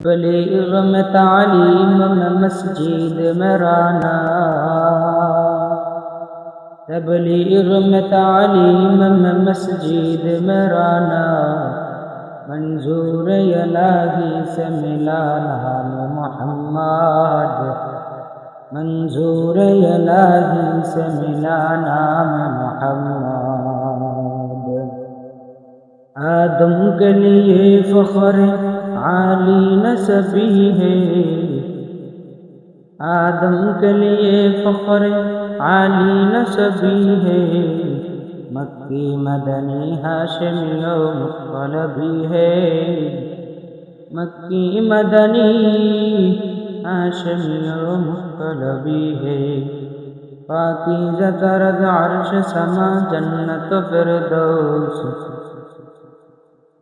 تبلیغ میں تعلیم میں مسجد میں رانا، تبلیغ میں تعلیم میں مسجد میں رانا، منظور الہی سے ملا نام محمد، منظور الہی سے ملا نام محمد۔ آدم کے لیے فخر عالی نسبی ہے، آدم کے لیے فخر عالی نسبی ہے، مکی مدنی ہاشمی و مطلبی ہے، مکی مدنی ہاشمی و مطلبی ہے، پاکیزہ طرز عرش سما جنت فردوس،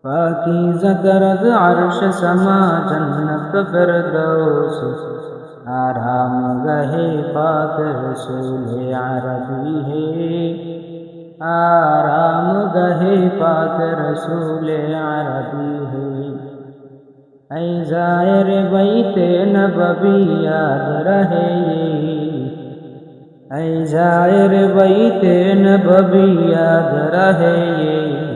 پاکیزہ طرز عرش سما جنت فردوس، آرام گاہ پاک رسول عربی ہے، آرام گاہ پاک رسول عربی ہے۔ اے زائر بیت نبوی یاد رہے یہ، اے زائر بیت نبوی یاد رہے یہ،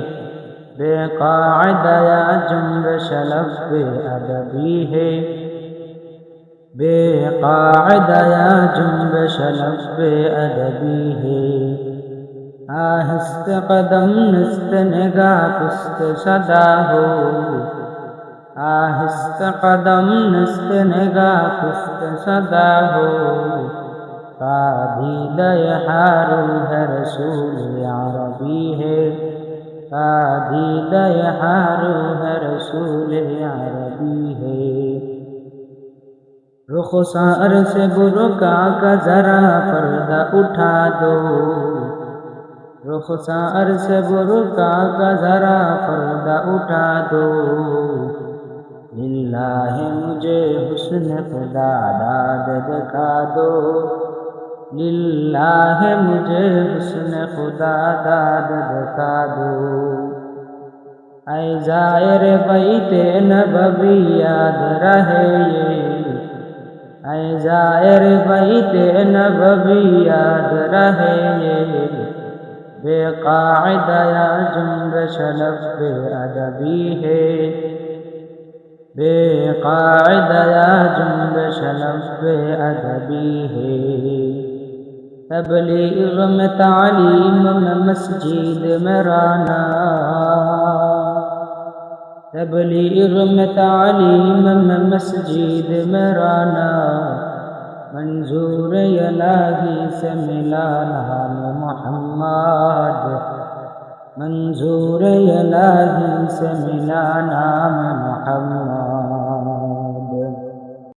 بے قاعدہ یا جنبش لب ادبی ہے، بے قاعدہ یا جنبش لب ادبی ہے، آہست قدم نست نگاہ پست صدا ہو، آہست قدم نست نگاہ پست صدا ہو، قادیدہ حارو ہے رسول عربی ہے، قادیدہ حارو ہے رسول عربی ہے۔ رخسار سے برقع کا ذرا پردہ اٹھا دو، رخسار سے برقع کا ذرا پردہ اٹھا دو، للہ مجھے حسن خدا داد دکھا دو، للہ مجھے حسن خدا داد دکھا دو۔ اے زائر بیت نبوی یاد رہے یہ، اے زائر بیت نبوی یاد رہے یہ، بے قاعدہ یا جنبش لب ادبی ہے، بے قاعدہ یا جنبش لب ادبی ہے۔ تبلیغ میں تعلیم میں مسجد میں رانا، تبلیغ میں تعلیم میں مسجد میں رانا، منظور الہی سے ملا نام محمد، منظور الہی سے ملا نام محمد۔